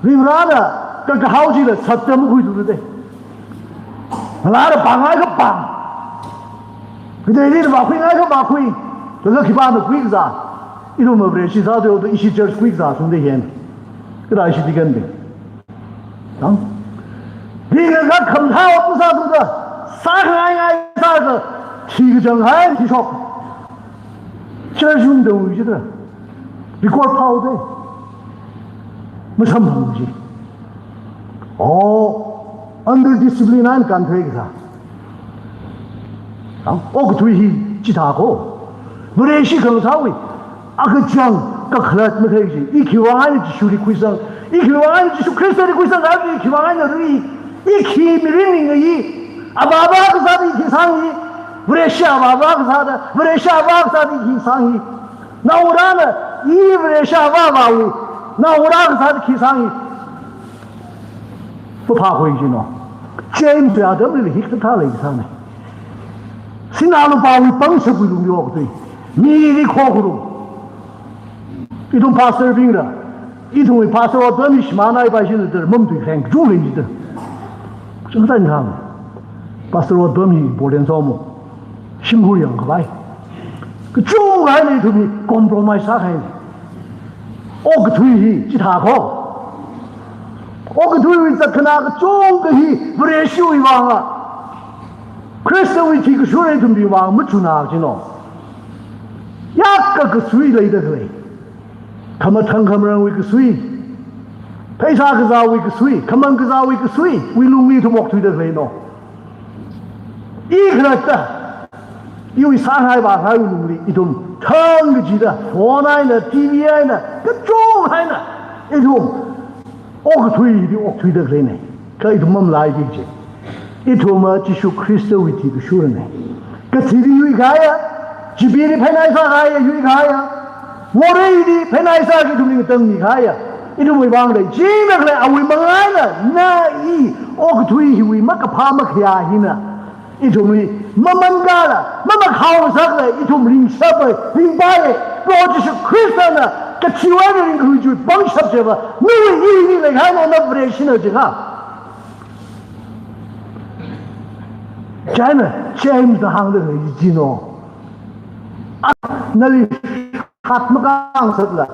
Rivrana, the house is a Satam who do the a lot of Bang. They did about Queen, I go back Queen. The lucky part of Queens are. You don't know, she's out of the issue just Queens are from the end. Good, I should begin. Being a lot comes out of the Sakai, she is a high shop. Church window, you know. Record powder. Muslim. Oh, under discipline and country. Oh, to he, Chitago. But she comes out with a junk, a clat material. If you want to shoot a quizzle, if you want to Christian quizzle, if you want to read, if he meaning a ye, a Baba Zadi Kisangi, Brescia Baba Zada, Brescia Baba Zadi Kisangi. Now, Rana, Brescia Baba, now Rana Zadi Kisangi. For Papa, you know. James, the other really hit the colleagues, honey. Sinalo Bawi Bunch of New York Day. Me, Kokuru. You don't pass their finger. You don't pass our Danish man. I buy you the mum to thank Julie. Sometimes come. Pastor or Dummy, Borden Somo. Shimurian, right? The Joe I need to be compromised. Og Tui, Chitako. Og Tui is the Kanaka, Joe, the Brescia Ivanga. Christian will take a sure to be one Muchuna, you know. Yaka sweet later. Come a tongue come around with a sweet. Pesach is our week sweet. Come on, is our week sweet. We will meet to walk to the way, no. Eager, you is high by high, it don't tongue Jida, 4-9, TV, the Joe Hina, it won't. All three, the walk to the lane. Try to mum like it. It will much issue crystal with you, sure. Katiri Ugaya, Jibiri Penisa, Ugaya, Moradi, Penisa, to me, Tung Ugaya. It will be one day. Jimmy, I will Marana, Na E, Ogtui, we make a Pamakia Hina. It will be Mamangala, Mama House, it will bring supper, bring by it, Roger Christiana, Katiwana includes you, bunch of Java, no evening like I know the operation of Java. China, James the Hunger, you know. Nelly Hatmagang Sadla,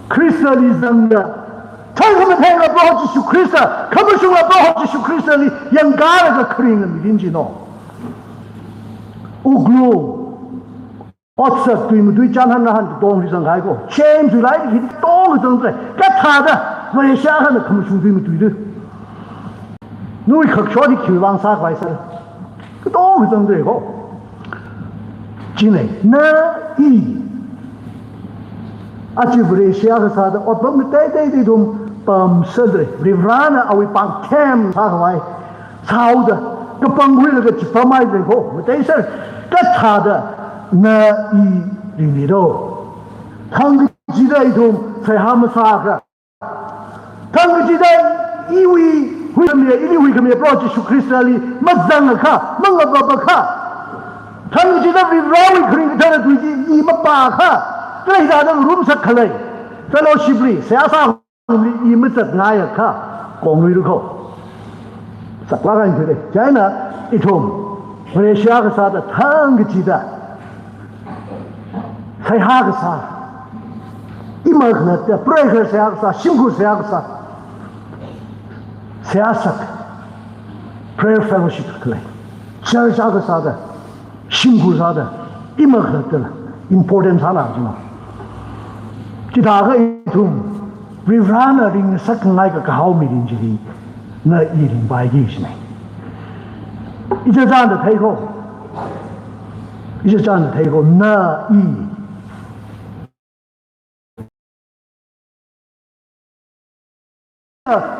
Christianism, Tell them hang about to Christa, commercial about to Christa, young guy is a Korean, didn't you know? Ukhrul, what's up to him? Do John Hanahan, don't listen, I go. James, you like it, don't say, get harder, when you shall have a commercial dream to do. No, we could shortly kill one sacrifice. Cái đó người dân đây có chỉ này na y à chỉ về xe cái sao đó ở bên tây tây thì thùng bầm sơn đấy rivrana ở bên bang kem sao vậy sao đó cái bang huy là cái chỉ phải mai đấy có bên tây sơn cái sao đó na y đi đâu thằng cái gì đấy thùng phải ham sao cả thằng cái gì đấy y huy huy cầm này, huy cầm này, bảo Jesus Christ là li, mất răng là khá, mất ngọc bạc khá. Thằng chỉ là vì rau khởi cái thằng tụi gì, y mất bà khá, cái này là rùm sắc khởi, fellowship li, sẽ sao li, y mất sắc ngay khá, con người được không? Sắc lá cái này, cái này, ít hôm, về xe cái sao đó, thằng cái chỉ là, sai ha cái sao, y mất cái này, breaker xe cái sao, simple xe cái sao. Siyasak, prayer fellowship kılay. Church adı sada, 신구 sada, ima kılay. Important sana acına. Kita itu rivrana ring saknai ka kahau mirin jiri na iring bai gis ne. Ije zan da thai ko. Ije zan da thai ko na i.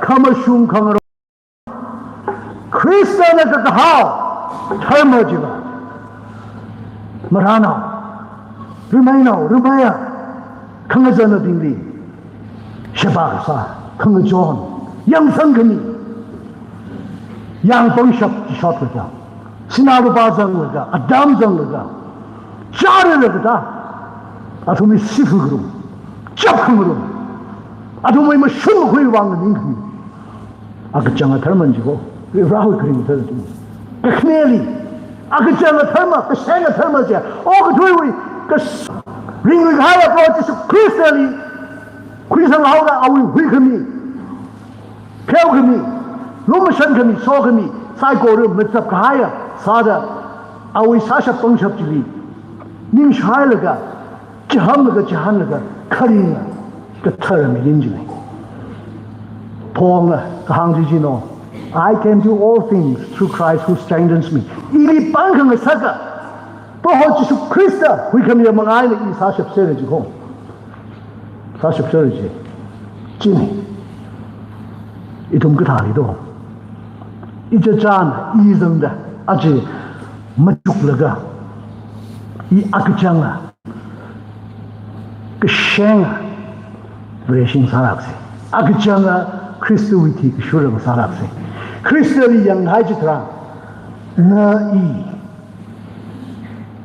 Kama shung kama Christian at the how termajiva Marano Rumaya Kangazana Dingli Shabasa Kangajon Young Sangani Young Bongshop shot with her Sinaru Bazang with her Adam Zang with her Jari with her Atumi Sifuguru Chapkumurum 아주 뭐 숨을 거의 왕은 인기 아그 장아 닮은지고 왜 라고 그림 들지 그 크네리 아그 장아 닮아 그 생아 닮아지 그 조이 그 링을 하야 보지 크리스탈이 크리스탈 하우라 아위 위금이 배우금이 로마션금이 소금이 사이고를 멋잡 가야 사다 아위 사샤 뻥샵지리 님 샤일가 지함가 카리나 그 term이 인지네 봉아 그 항지지노 I can do all things through Christ who strengthens me 이리 빵강을 사가 또 예수 그리스도 위금이 망아이는 이 40세를 40세를 찐해 이동 그 다리도 이제 짠 이정다 아직 맞죽려가 이 아그장아 그 셴아 외신 살았지 아그장아 그리스도 위티 그 쇼를 살았지 그리스도의 양하지더라 너이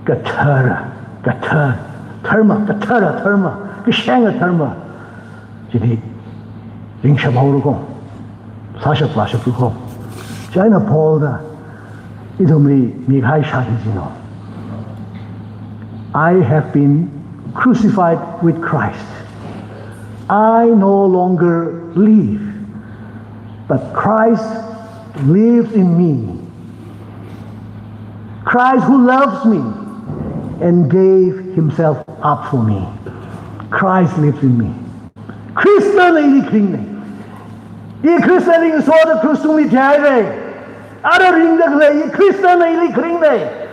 그 털마 그 셴아 털마 지리 링샤바오르고 사셔 자이나 폴다 이dom리 미가이 샤리지노 I have been crucified with Christ. I no longer live, but Christ lives in me. Christ who loves me and gave himself up for me. Christ lives in me. 크리스천의 일이 그린네. 이 크리스천이 소원을 크리스천이 대하래. 알아린다 그래. 이 크리스천의 일이 그린네.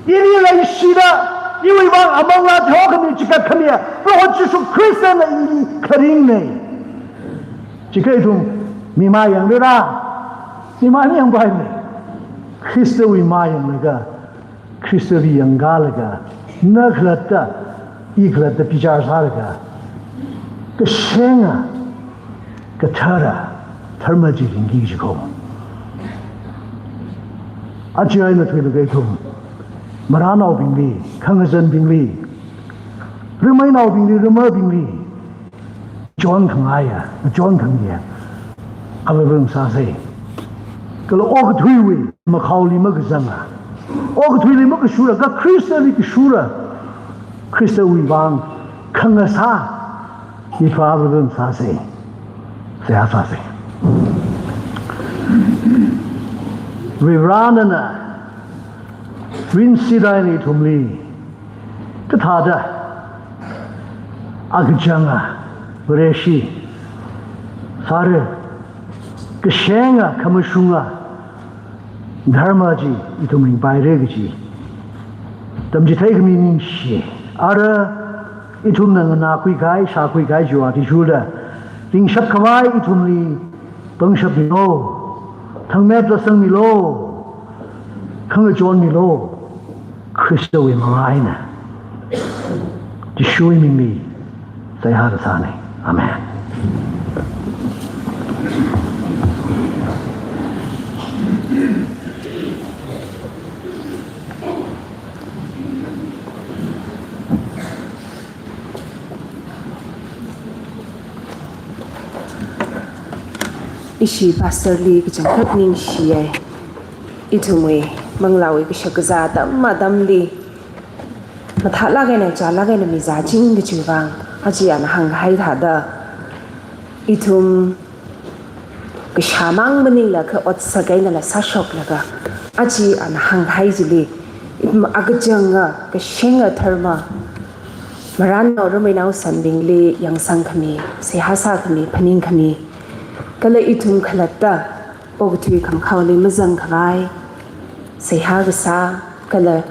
일이 시다. 因为往阿蒙拉条可没这个可没，我只说克里斯的一可灵呢，这个种密码样的啦，密码样白呢，克里斯为码样那个，克里斯为样嘎那个，那个的，一个的比较啥那个，个线啊，个车啊，他们就应该去搞，啊，这样的推了个种。Maranaw bingli, Kangasan bingli, Rumainaw bingli, Ruma bingli, John Kangaya, John Kangya, Abang Sase. Kalau og tuiwi, Makauli Magazanga, og tuiwi Makashura, got Christali Kishura, Christa Wibang, Kangasa, Yifa Abang Sase, Sayasase. Viranana. 윈시다니 tumli 그타다 아그장아 브레시 사르 그 셴아 카무슝아 ධර්마지 이tumling 바이레기지 담지 태그미닝 시 아르 이tum는 나퀴가이 샤퀴가이 조아티 슈다 링샵 카와이 이tum리 벙샵이로 탕맵다 성미로康john milo Kristo we maina di shui mi sai har sane amen ishi pastor li ki chang thot ning shi ai itumwe manglawi ki shakaza dam li matha la ga na cha la ga na mi za jing de chu bang aji an hang hai tha da itum ki shamang mani la ka ot sa ga na la sa shok la ga aji an hang hai ji li itum agajanga ka shinga tharma maran no ro mai nau san bing li yang sang khami se ha sa khami phaning khami kala itum khalatta ogtui kham khawli mazang khawai Sehagasa kala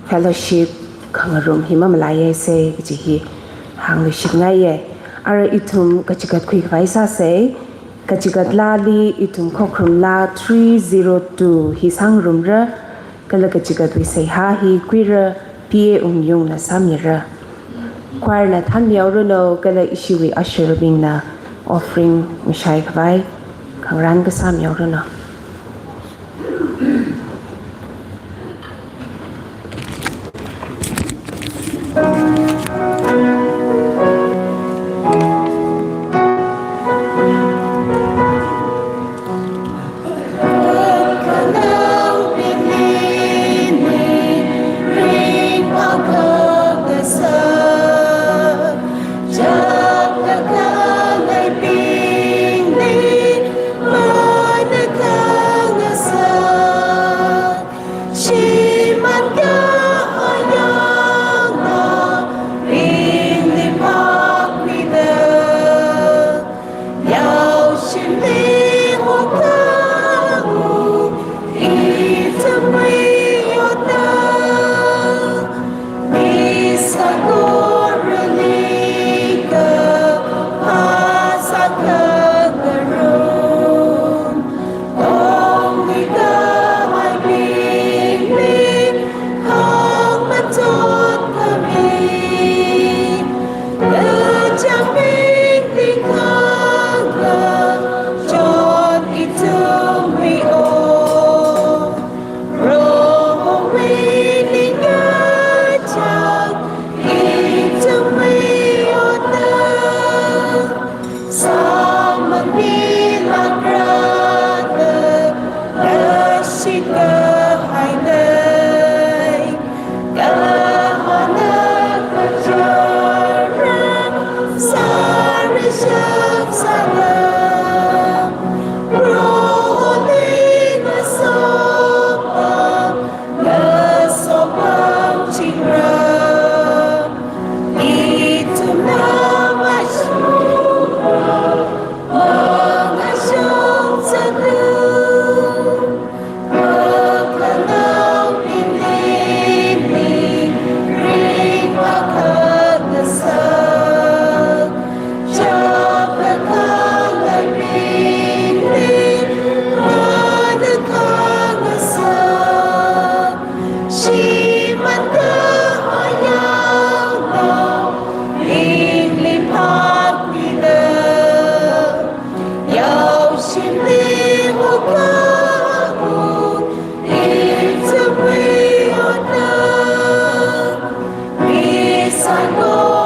fellowship kangarum himamalaye se jihi hang shingaye ara itum kachigat khui vaisa se kachigat lali itum khokrum la 302 hi sangrum ra kala kachigat wi se ha hi kwira pa yung na samira kwar na than yaw ro kala ishiwi ashur bing na offering mishai khwai khangran ka sam yaw ro Peace I go.